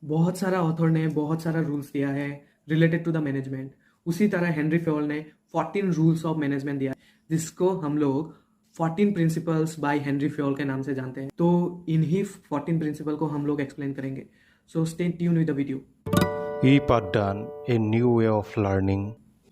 बहुत सारा ऑथर ने बहुत सारा रूल्स दिया है रिलेटेड टू द मैनेजमेंट। उसी तरह हेनरी फेयोल ने 14 रूल्स ऑफ मैनेजमेंट दिया है, जिसको हम लोग 14 प्रिंसिपल्स बाय हेनरी फेयोल के नाम से जानते हैं। तो इन्हीं 14 प्रिंसिपल को हम लोग एक्सप्लेन करेंगे। So stay tune with the video. ePattern, a new way of learning.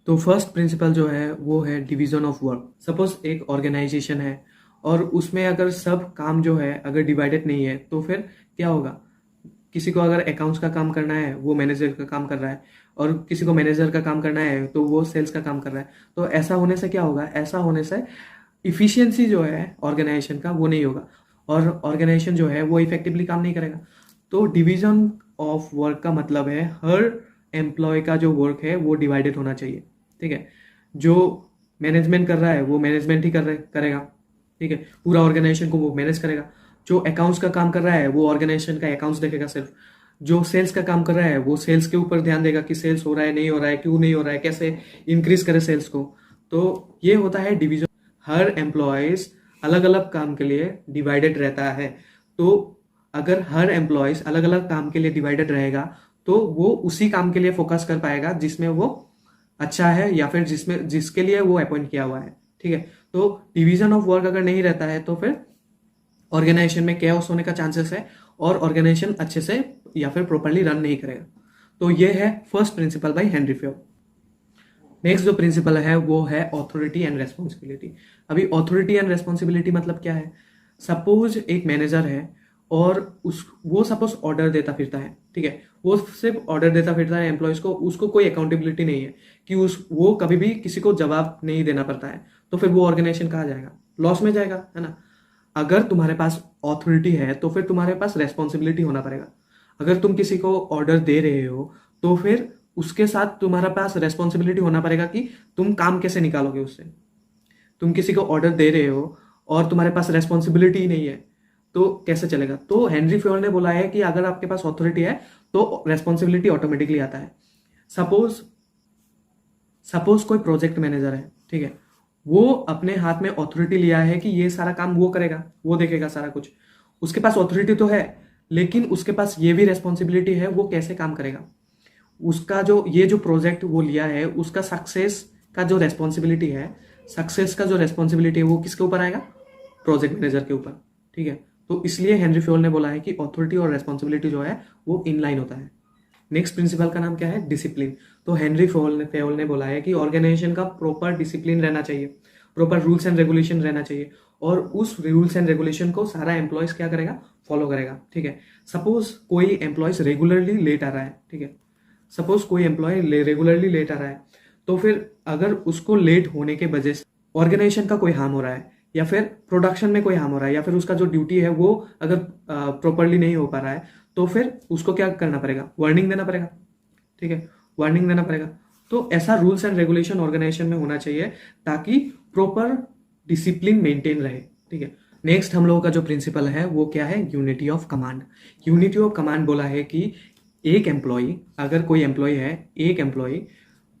तो फर्स्ट प्रिंसिपल जो है वो है डिवीजन ऑफ वर्क। सपोज एक ऑर्गेनाइजेशन है और उसमें अगर सब काम जो है अगर डिवाइडेड नहीं है तो फिर क्या होगा। किसी को अगर अकाउंट्स का काम करना है वो मैनेजर का काम कर रहा है, और किसी को मैनेजर का काम करना है तो वो सेल्स का काम कर रहा है। तो ऐसा होने से क्या होगा, ऐसा होने से इफिशियंसी जो है ऑर्गेनाइजेशन का वो नहीं होगा, और ऑर्गेनाइजेशन जो है वो इफेक्टिवली काम नहीं करेगा। तो डिवीजन ऑफ वर्क का मतलब है हर एम्प्लॉय का जो वर्क है वो डिवाइडेड होना चाहिए। ठीक है, जो मैनेजमेंट कर रहा है वो मैनेजमेंट ही करेगा। ठीक है, पूरा ऑर्गेनाइजेशन को वो मैनेज करेगा। जो अकाउंट्स का काम कर रहा है वो ऑर्गेनाइजेशन का अकाउंट्स देखेगा सिर्फ। जो सेल्स का काम कर रहा है वो सेल्स के ऊपर ध्यान देगा कि सेल्स हो रहा है नहीं हो रहा है, क्यों नहीं हो रहा है, कैसे इंक्रीज करे सेल्स को। तो ये होता है डिवीजन। हर एम्प्लॉयज अलग अलग काम के लिए डिवाइडेड रहता है। तो अगर हर एम्प्लॉयज अलग अलग काम के लिए डिवाइडेड रहेगा तो वो उसी काम के लिए फोकस कर पाएगा जिसमें वो अच्छा है, या फिर जिसके लिए वो अपॉइंट किया हुआ है। ठीक है, तो डिवीजन ऑफ वर्क अगर नहीं रहता है तो फिर ऑर्गेनाइजेशन में कैओस होने का चांसेस है, और ऑर्गेनाइजेशन अच्छे से या फिर प्रॉपरली रन नहीं करेगा। तो ये है first principle by Henry Fayol. Next जो प्रिंसिपल है वो है ऑथोरिटी एंड रेस्पॉन्सिबिलिटी। अभी ऑथोरिटी एंड रेस्पॉन्सिबिलिटी मतलब क्या है। सपोज एक मैनेजर है और वो सपोज ऑर्डर देता फिरता है। ठीक है, वो सिर्फ ऑर्डर देता फिरता है एम्प्लॉयज को, उसको कोई अकाउंटेबिलिटी नहीं है कि वो कभी भी किसी को जवाब नहीं देना पड़ता है। तो फिर वो ऑर्गेनाइजेशन कहाँ जाएगा, लॉस में जाएगा, है ना। अगर तुम्हारे पास ऑथोरिटी है तो फिर तुम्हारे पास रेस्पॉन्सिबिलिटी होना पड़ेगा। अगर तुम किसी को ऑर्डर दे रहे हो तो फिर उसके साथ तुम्हारे पास रेस्पॉन्सिबिलिटी होना पड़ेगा कि तुम काम कैसे निकालोगे उससे। तुम किसी को ऑर्डर दे रहे हो और तुम्हारे पास रेस्पॉन्सिबिलिटी ही नहीं है तो कैसे चलेगा। तो हेनरी फेयोल ने बोला है कि अगर आपके पास ऑथोरिटी है तो रेस्पॉन्सिबिलिटी ऑटोमेटिकली आता है। सपोज कोई प्रोजेक्ट मैनेजर है, ठीक है, वो अपने हाथ में ऑथोरिटी लिया है कि ये सारा काम वो करेगा, वो देखेगा सारा कुछ। उसके पास ऑथोरिटी तो है, लेकिन उसके पास ये भी रेस्पॉन्सिबिलिटी है वो कैसे काम करेगा। उसका जो प्रोजेक्ट वो लिया है उसका सक्सेस का जो रेस्पॉन्सिबिलिटी है, वो किसके ऊपर आएगा, प्रोजेक्ट मैनेजर के ऊपर। ठीक है, तो इसलिए हेनरी फेयोल ने बोला है कि ऑथोरिटी और रेस्पॉन्सिबिलिटी जो है वो इनलाइन होता है। नेक्स्ट प्रिंसिपल का नाम क्या है, डिसिप्लिन। तो हेनरी फेयोल ने बोला है कि ऑर्गेनाइजेशन का प्रॉपर डिसिप्लिन रहना चाहिए, प्रॉपर रूल्स एंड रेगुलेशन रहना चाहिए, और उस रूल्स एंड रेगुलेशन को सारा एम्प्लॉयज क्या करेगा, फॉलो करेगा। ठीक है, सपोज कोई एम्प्लॉयज रेगुलरली लेट आ रहा है, ठीक है, सपोज कोई एम्प्लॉय रेगुलरली लेट आ रहा है, तो फिर अगर उसको लेट होने के वजह से ऑर्गेनाइजेशन का कोई हार्म हो रहा है, या फिर प्रोडक्शन में कोई हार्म हो रहा है, या फिर उसका जो ड्यूटी है वो अगर प्रॉपरली नहीं हो पा रहा है, तो फिर उसको क्या करना पड़ेगा, वार्निंग देना पड़ेगा। ठीक है, वार्निंग देना पड़ेगा। तो ऐसा रूल्स एंड रेगुलेशन ऑर्गेनाइजेशन में होना चाहिए ताकि प्रॉपर डिसिप्लिन मेंटेन रहे। ठीक है, नेक्स्ट हम लोगों का जो प्रिंसिपल है वो क्या है, unity of command. Unity of command बोला है कि एक एम्प्लॉय, अगर कोई एम्प्लॉय है, एक एम्प्लॉय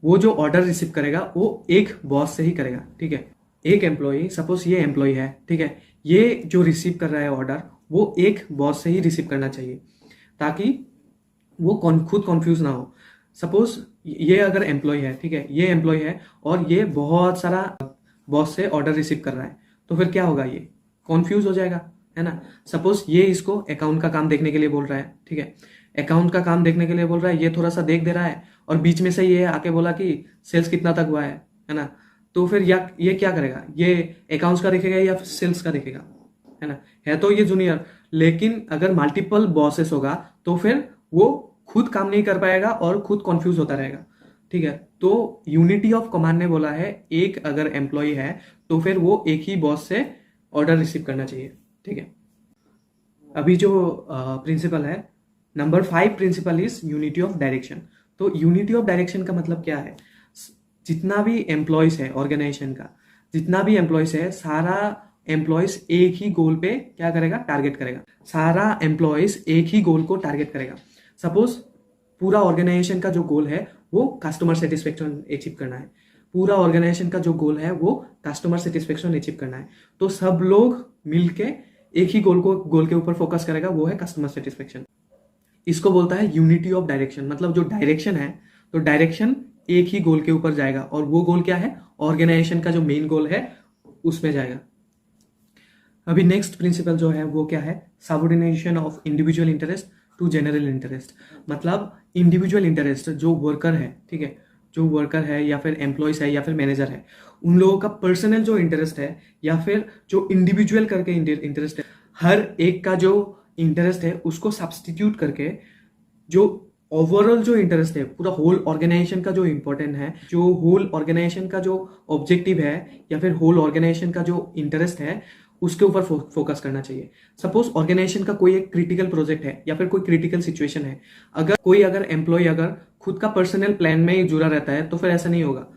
वो जो ऑर्डर रिसीव करेगा वो एक बॉस से ही करेगा। ठीक है, एक एम्प्लॉय, सपोज ये एम्प्लॉय है, ठीक है, ये जो रिसीव कर रहा है ऑर्डर वो एक बॉस से ही रिसीव करना चाहिए ताकि वो खुद कॉन्फ्यूज ना हो। सपोज ये अगर एम्प्लॉय है, ठीक है, ये एम्प्लॉय है और ये बहुत सारा बॉस से ऑर्डर रिसीव कर रहा है, तो फिर क्या होगा, ये कॉन्फ्यूज हो जाएगा, है ना। सपोज ये इसको अकाउंट का काम देखने के लिए बोल रहा है, ठीक है, अकाउंट का काम देखने के लिए बोल रहा है, ये थोड़ा सा देख दे रहा है और बीच में से ये आके बोला कि सेल्स कितना तक हुआ है ना। तो फिर ये क्या करेगा, ये अकाउंट्स का देखेगा या सेल्स का देखेगा, है ना। है तो ये जूनियर, लेकिन अगर मल्टीपल बॉसेस होगा तो फिर वो खुद काम नहीं कर पाएगा और खुद कंफ्यूज होता रहेगा। ठीक है, तो यूनिटी ऑफ कमांड ने बोला है एक अगर एम्प्लॉय है तो फिर वो एक ही बॉस से ऑर्डर रिसीव करना चाहिए। ठीक है, अभी जो प्रिंसिपल है number 5 principle is unity of direction. तो यूनिटी ऑफ डायरेक्शन का मतलब क्या है, जितना भी एम्प्लॉयज है ऑर्गेनाइजेशन का, जितना भी एम्प्लॉयज है, सारा एम्प्लॉयज एक ही गोल पे क्या करेगा, टारगेट करेगा। सारा एम्प्लॉयज एक ही गोल को टारगेट करेगा। सपोज पूरा ऑर्गेनाइजेशन का जो गोल है वो कस्टमर सेटिस्फेक्शन अचीव करना है, पूरा ऑर्गेनाइजेशन का जो गोल है वो कस्टमर सेटिस्फेक्शन अचीव करना है। तो सब लोग मिलके एक ही गोल के ऊपर फोकस करेगा, वो है कस्टमर सेटिस्फेक्शन। इसको बोलता है यूनिटी ऑफ डायरेक्शन। मतलब जो डायरेक्शन है, तो डायरेक्शन एक ही गोल के ऊपर जाएगा, और वो गोल क्या है, ऑर्गेनाइजेशन का जो मेन गोल है उसमें जाएगा। अभी नेक्स्ट प्रिंसिपल जो है वो क्या है, subordination of individual interest to general interest. मतलब इंडिविजुअल इंटरेस्ट जो वर्कर है, ठीक है, जो वर्कर है या फिर एम्प्लॉयज है या फिर मैनेजर है, उन लोगों का पर्सनल जो इंटरेस्ट है या फिर जो इंडिविजुअल करके इंटरेस्ट है, हर एक का जो इंटरेस्ट है उसको सब्सटीट्यूट करके जो ओवरऑल जो इंटरेस्ट है, पूरा होल ऑर्गेनाइजेशन का जो इंपॉर्टेंट है, जो होल ऑर्गेनाइजेशन का जो ऑब्जेक्टिव है या फिर होल ऑर्गेनाइजेशन का जो इंटरेस्ट है, उसके ऊपर फोकस करना चाहिए। सपोज ऑर्गेनाइजेशन का कोई एक क्रिटिकल प्रोजेक्ट है या फिर कोई क्रिटिकल सिचुएशन है, अगर एम्प्लॉय अगर खुद का पर्सनल प्लान में ही जुड़ा रहता है तो फिर ऐसा नहीं होगा।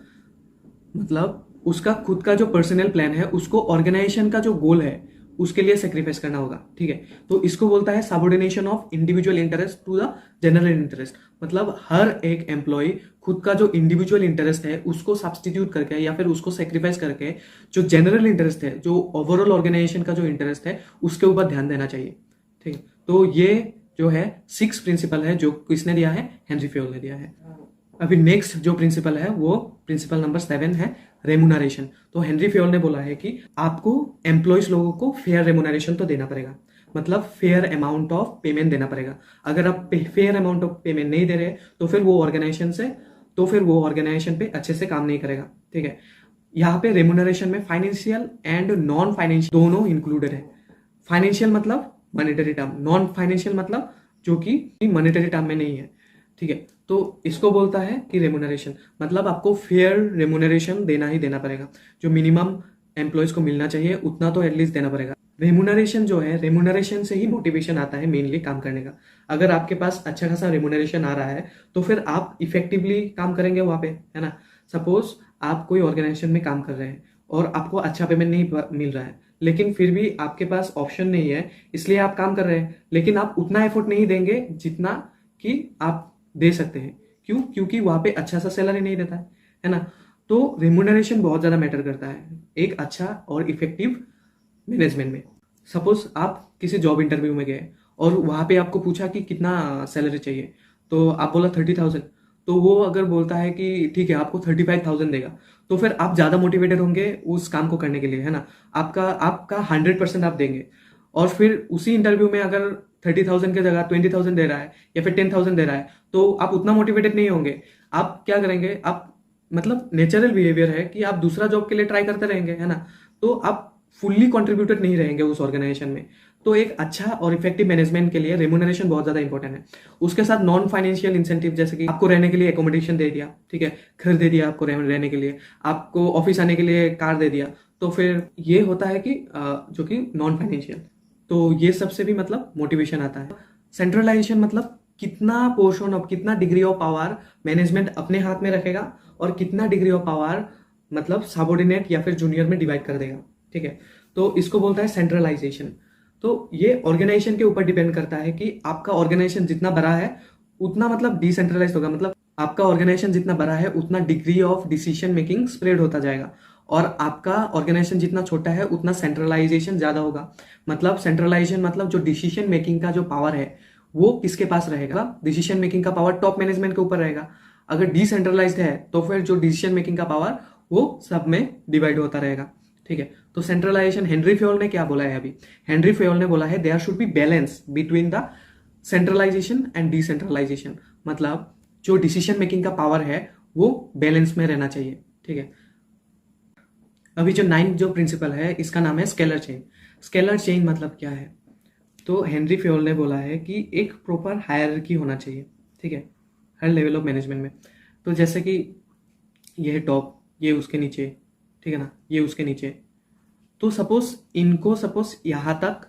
मतलब उसका खुद का जो पर्सनल प्लान है उसको ऑर्गेनाइजेशन का जो गोल है उसके लिए सेक्रीफाइस करना होगा, ठीक है। तो इसको बोलता है subordination of individual interest to the general interest. मतलब हर एक एम्प्लॉय खुद का जो इंडिविजुअल इंटरेस्ट है उसको सब्सटीट्यूट करके या फिर उसको सेक्रीफाइस करके जो जनरल इंटरेस्ट है, जो ओवरऑल ऑर्गेनाइजेशन का जो इंटरेस्ट है उसके ऊपर ध्यान देना चाहिए, ठीक है। तो ये जो है 6 प्रिंसिपल है जो किसने दिया है, हेनरी फेयोल ने दिया है। अभी नेक्स्ट जो प्रिंसिपल है वो प्रिंसिपल नंबर 7 है, रेमुनरेशन। तो हेनरी फेयोल ने बोला है कि आपको एम्प्लॉयज लोगों को फेयर रेमुनरेशन तो देना पड़ेगा, मतलब फेयर अमाउंट ऑफ पेमेंट देना पड़ेगा। अगर आप फेयर अमाउंट ऑफ पेमेंट नहीं दे रहे तो फिर वो ऑर्गेनाइजेशन पे अच्छे से काम नहीं करेगा, ठीक है। यहाँ पे रेमुनरेशन में फाइनेंशियल एंड नॉन फाइनेंशियल दोनों इंक्लूडेड है। फाइनेंशियल मतलब मॉनेटरी टर्म, नॉन फाइनेंशियल मतलब जो कि मॉनेटरी टर्म में नहीं है, ठीक है। तो इसको बोलता है कि रेमुनरेशन मतलब आपको फेयर रेमुनरेशन देना ही देना पड़ेगा। जो मिनिमम एम्प्लॉयज को मिलना चाहिए उतना तो एटलीस्ट देना पड़ेगा। रेमुनरेशन जो है, रेमुनरेशन से ही मोटिवेशन आता है मेनली काम करने का। अगर आपके पास अच्छा खासा रेमुनरेशन आ रहा है तो फिर आप इफेक्टिवली काम करेंगे वहां पे, है ना। सपोज आप कोई ऑर्गेनाइजेशन में काम कर रहे हैं और आपको अच्छा पेमेंट नहीं मिल रहा है, लेकिन फिर भी आपके पास ऑप्शन नहीं है, इसलिए आप काम कर रहे हैं, लेकिन आप उतना एफर्ट नहीं देंगे जितना कि आप दे सकते हैं। क्यों? क्योंकि वहां पे अच्छा सा सैलरी नहीं देता है ना। तो रेमुनरेशन बहुत ज्यादा मैटर करता है एक अच्छा और इफेक्टिव मैनेजमेंट में। सपोज आप किसी जॉब इंटरव्यू में गए और वहां पे आपको पूछा कि कितना सैलरी चाहिए, तो आप बोला 30,000। तो वो अगर बोलता है कि ठीक है आपको 35,000 देगा, तो फिर आप ज्यादा मोटिवेटेड होंगे उस काम को करने के लिए, है ना। आपका 100% आप देंगे। और फिर उसी इंटरव्यू में अगर 30,000 की जगह 20,000 दे रहा है या फिर 10,000 दे रहा है, तो आप उतना मोटिवेटेड नहीं होंगे। आप क्या करेंगे, आप मतलब नेचुरल बिहेवियर है कि आप दूसरा जॉब के लिए ट्राई करते रहेंगे, है ना। तो आप फुल्ली कॉन्ट्रीब्यूटेड नहीं रहेंगे उस ऑर्गेनाइजेशन में। तो एक अच्छा और इफेक्टिव मैनेजमेंट के लिए रेमुनरेशन बहुत ज्यादा इंपॉर्टेंट है। उसके साथ नॉन फाइनेंशियल इंसेंटिव, जैसे कि आपको रहने के लिए एकोमोडेशन दे दिया, ठीक है, घर दे दिया आपको रहने के लिए, आपको ऑफिस आने के लिए कार दे दिया, तो फिर ये होता है कि जो कि नॉन फाइनेंशियल। तो ये सबसे भी मतलब मोटिवेशन आता है। सेंट्रलाइजेशन मतलब कितना पोर्शन ऑफ, कितना डिग्री ऑफ पावर मैनेजमेंट अपने हाथ में रखेगा और कितना डिग्री ऑफ पावर मतलब सबऑर्डिनेट या फिर जूनियर में डिवाइड कर देगा, ठीक है। तो इसको बोलता है सेंट्रलाइजेशन। तो ये ऑर्गेनाइजेशन के ऊपर डिपेंड करता है कि आपका ऑर्गेनाइजेशन जितना बड़ा है उतना मतलब डिसेंट्रलाइज होगा। मतलब आपका ऑर्गेनाइजेशन जितना बड़ा है उतना degree of decision making spread होता जाएगा, और आपका ऑर्गेनाइजेशन जितना छोटा है उतना सेंट्रलाइजेशन ज्यादा होगा। मतलब सेंट्रलाइजेशन मतलब जो डिसीजन मेकिंग का जो पावर है वो किसके पास रहेगा, डिसीजन मेकिंग का पावर टॉप मैनेजमेंट के ऊपर रहेगा। अगर डिसेंट्रलाइज्ड है तो फिर जो डिसीजन मेकिंग का पावर वो सब में डिवाइड होता रहेगा, ठीक है। तो सेंट्रलाइजेशन, हेनरी फेयोल ने क्या बोला है अभी, हेनरी फेयोल ने बोला है there should be balance between the centralisation and decentralisation. मतलब जो डिसीजन मेकिंग का पावर है वो बैलेंस में रहना चाहिए, ठीक है। अभी जो 9th जो प्रिंसिपल है इसका नाम है स्केलर चेन। स्केलर चेन मतलब क्या है, तो हेनरी फेयोल ने बोला है कि एक प्रॉपर हायरार्की होना चाहिए, ठीक है, हर लेवल ऑफ मैनेजमेंट में। तो जैसे कि ये है टॉप, ये उसके नीचे, ठीक है ना, ये उसके नीचे। तो सपोज यहाँ तक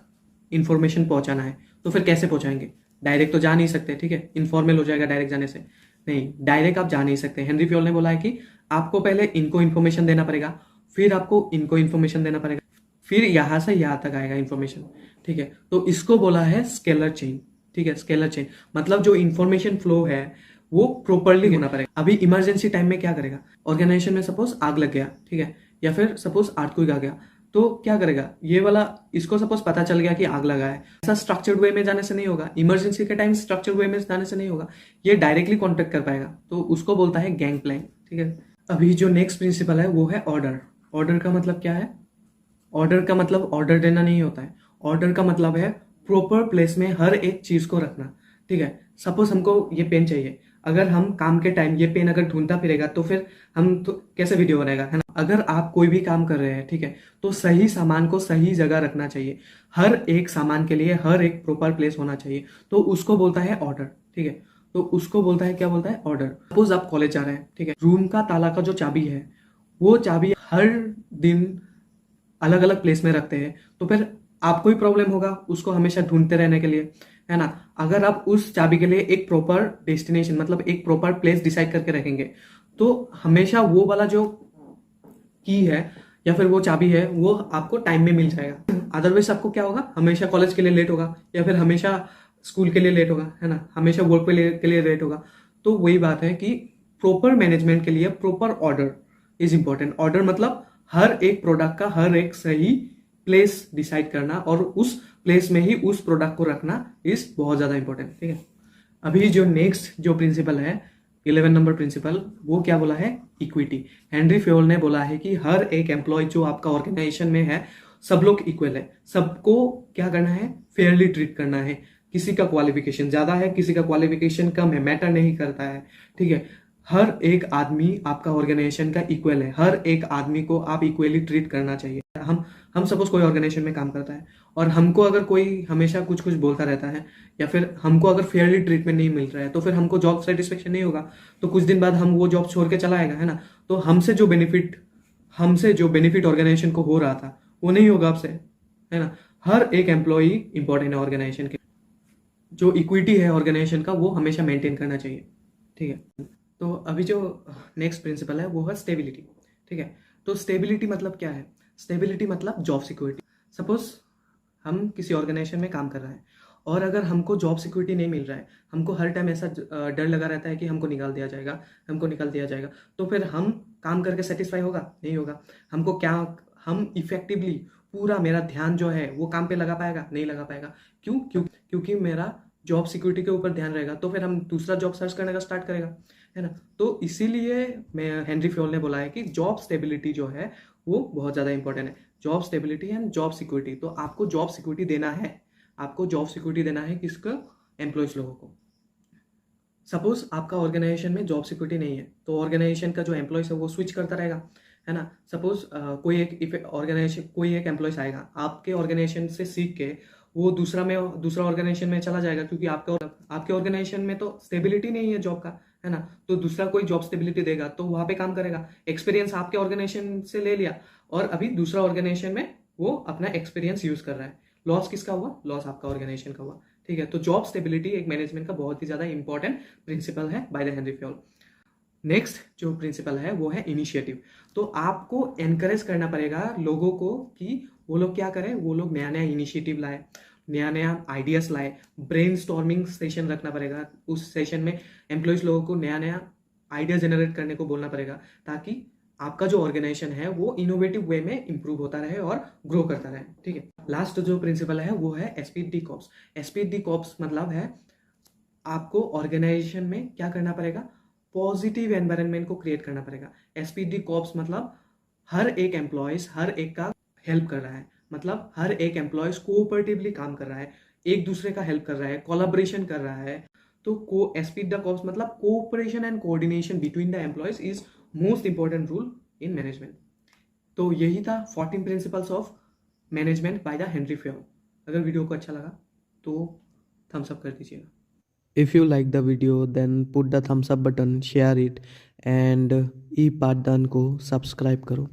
इंफॉर्मेशन पहुंचाना है, तो फिर कैसे पहुंचाएंगे, डायरेक्ट तो जा नहीं सकते, ठीक है, इनफॉर्मल हो जाएगा डायरेक्ट जाने से, नहीं, डायरेक्ट आप जा नहीं सकते। हेनरी फेयोल ने बोला है कि आपको पहले इनको इन्फॉर्मेशन देना पड़ेगा, फिर आपको इनको इन्फॉर्मेशन देना पड़ेगा, फिर यहां से यहां तक आएगा इन्फॉर्मेशन, ठीक है। तो इसको बोला है स्केलर चेन, ठीक है। स्केलर चेन मतलब जो इन्फॉर्मेशन फ्लो है वो प्रॉपरली होना पड़ेगा। अभी इमरजेंसी टाइम में क्या करेगा, ऑर्गेनाइजेशन में सपोज आग लग गया, ठीक है, या फिर सपोज अर्थक्वेक आ गया, तो क्या करेगा ये वाला, इसको सपोज पता चल गया कि आग लगा है, ऐसा स्ट्रक्चर्ड वे में जाने से नहीं होगा, इमरजेंसी के टाइम स्ट्रक्चर्ड वे में जाने से नहीं होगा, ये डायरेक्टली कॉन्टेक्ट कर पाएगा, तो उसको बोलता है गैंग प्लैंग, ठीक है। अभी जो नेक्स्ट प्रिंसिपल है वो है ऑर्डर। ऑर्डर का मतलब क्या है? ऑर्डर का मतलब ऑर्डर देना नहीं होता है, ऑर्डर का मतलब है प्रॉपर प्लेस में हर एक चीज को रखना, ठीक है। सपोज हमको ये पेन चाहिए, अगर हम काम के टाइम ये पेन अगर ढूंढता फिरेगा तो फिर हम तो कैसे वीडियो बनेगा, है ना। अगर आप कोई भी काम कर रहे हैं, ठीक है, तो सही सामान को सही जगह रखना चाहिए, हर एक सामान के लिए हर एक प्रॉपर प्लेस होना चाहिए, तो उसको बोलता है ऑर्डर, ठीक है। तो उसको बोलता है, क्या बोलता है? ऑर्डर। सपोज आप कॉलेज जा रहे हैं, ठीक है, रूम का ताला का जो चाबी है वो चाबी हर दिन अलग अलग प्लेस में रखते हैं, तो फिर आपको ही प्रॉब्लम होगा उसको हमेशा ढूंढते रहने के लिए, है ना। अगर आप उस चाबी के लिए एक प्रॉपर डेस्टिनेशन मतलब एक प्रॉपर प्लेस डिसाइड करके रखेंगे, तो हमेशा वो वाला जो की है या फिर वो चाबी है वो आपको टाइम में मिल जाएगा। अदरवाइज आपको क्या होगा, हमेशा कॉलेज के लिए लेट होगा या फिर हमेशा स्कूल के लिए लेट होगा, है ना, हमेशा वर्क के लिए लेट होगा। तो वही बात है कि प्रॉपर मैनेजमेंट के लिए proper order is important. Order मतलब हर एक प्रोडक्ट का हर एक सही प्लेस डिसाइड करना और उस प्लेस में ही उस प्रोडक्ट को रखना इज बहुत ज्यादा इंपॉर्टेंट, ठीक है। अभी जो नेक्स्ट जो प्रिंसिपल है 11 नंबर प्रिंसिपल, वो क्या बोला है? इक्विटी। हेनरी फ्योल ने बोला है कि हर एक एम्प्लॉय जो आपका ऑर्गेनाइजेशन में है सब लोग इक्वल है, सबको क्या करना है? फेयरली ट्रीट करना है। किसी का क्वालिफिकेशन ज्यादा है, किसी का क्वालिफिकेशन कम है, मैटर नहीं करता है, ठीक है। हर एक आदमी आपका ऑर्गेनाइजेशन का इक्वल है, हर एक आदमी को आप इक्वली ट्रीट करना चाहिए। हम सपोज कोई ऑर्गेनाइजेशन में काम करता है और हमको अगर कोई हमेशा कुछ कुछ बोलता रहता है या फिर हमको अगर फेयरली ट्रीटमेंट नहीं मिल रहा है, तो फिर हमको जॉब सेटिस्फेक्शन नहीं होगा, तो कुछ दिन बाद हम वो जॉब छोड़ के चला आएगा, है ना। तो हमसे जो बेनिफिट ऑर्गेनाइजेशन को हो रहा था वो नहीं होगा आपसे, है ना। हर एक एम्प्लॉई इंपॉर्टेंट है ऑर्गेनाइजेशन के, जो इक्विटी है ऑर्गेनाइजेशन का वो हमेशा मेंटेन करना चाहिए, ठीक है। तो अभी जो नेक्स्ट प्रिंसिपल है वो है स्टेबिलिटी, ठीक है। तो स्टेबिलिटी मतलब क्या है? स्टेबिलिटी मतलब जॉब सिक्योरिटी। सपोज हम किसी ऑर्गेनाइजेशन में काम कर रहे हैं और अगर हमको जॉब सिक्योरिटी नहीं मिल रहा है, हमको हर टाइम ऐसा डर लगा रहता है कि हमको निकाल दिया जाएगा, तो फिर हम काम करके सेटिस्फाई होगा? नहीं होगा। हमको क्या, हम इफेक्टिवली पूरा मेरा ध्यान जो है वो काम पे लगा पाएगा? नहीं लगा पाएगा। क्योंकि मेरा जॉब सिक्योरिटी के ऊपर ध्यान रहेगा, तो फिर हम दूसरा जॉब सर्च करने का स्टार्ट करेगा, है ना। तो इसीलिए मैं हेनरी फ्योल ने बोला है कि जॉब स्टेबिलिटी जो है वो बहुत ज़्यादा इंपॉर्टेंट है। Job stability and job security. तो आपको जॉब सिक्योरिटी देना है किसको? एम्प्लॉयज लोगों को। सपोज आपका ऑर्गेनाइजेशन में जॉब सिक्योरिटी नहीं है, तो ऑर्गेनाइजेशन का जो एम्प्लॉयज है वो स्विच करता रहेगा, है ना। सपोज कोई एक एम्प्लॉयज आएगा आपके ऑर्गेनाइजेशन से सीख के वो दूसरा ऑर्गेनाइजेशन में चला जाएगा, क्योंकि आपके ऑर्गेनाइजेशन में तो स्टेबिलिटी नहीं है जॉब का, है ना। तो दूसरा कोई जॉब स्टेबिलिटी देगा तो वहां पे काम करेगा, एक्सपीरियंस आपके ऑर्गेनाइजेशन से ले लिया और अभी दूसरा ऑर्गेनाइजेशन में वो अपना एक्सपीरियंस यूज कर रहा है। लॉस किसका हुआ? लॉस आपका ऑर्गेनाइजेशन का हुआ, ठीक है। तो जॉब स्टेबिलिटी एक मैनेजमेंट का बहुत ही ज्यादा इंपॉर्टेंट प्रिंसिपल है by the Henry Fayol. Next जो प्रिंसिपल है वो है इनिशिएटिव। तो आपको एनकरेज करना पड़ेगा लोगों को कि वो लोग क्या करें, वो लोग नया नया इनिशिएटिव लाए, नया आइडियाज लाए, ब्रेनस्टॉर्मिंग सेशन रखना पड़ेगा। उस सेशन में एम्प्लॉयज लोगों को नया नया आइडिया जनरेट करने को बोलना पड़ेगा, ताकि आपका जो ऑर्गेनाइजेशन है वो इनोवेटिव वे में इंप्रूव होता रहे और ग्रो करता रहे, ठीक है। लास्ट जो प्रिंसिपल है वो है एसपीडी कॉप्स। एसपीडी कॉप्स मतलब है आपको ऑर्गेनाइजेशन में क्या करना पड़ेगा? पॉजिटिव एनवायरनमेंट को क्रिएट करना पड़ेगा। एसपीडी कॉप्स मतलब हर एक एम्प्लॉयज हर एक का हेल्प कर रहा है, मतलब हर एक एम्प्लॉयज कोऑपरेटिवली काम कर रहा है, एक दूसरे का हेल्प कर रहा है, कोलैबोरेशन कर रहा है। तो एसपीडी कॉप्स मतलब cooperation and coordination between the employees is most important rule in management. तो यही था 14 principles of management by the Henry Fayol. अगर वीडियो को अच्छा लगा तो थम्स अप कर दीजिएगा। If you like the video, then put the thumbs up button, share it, and e-Pathdan को subscribe करो।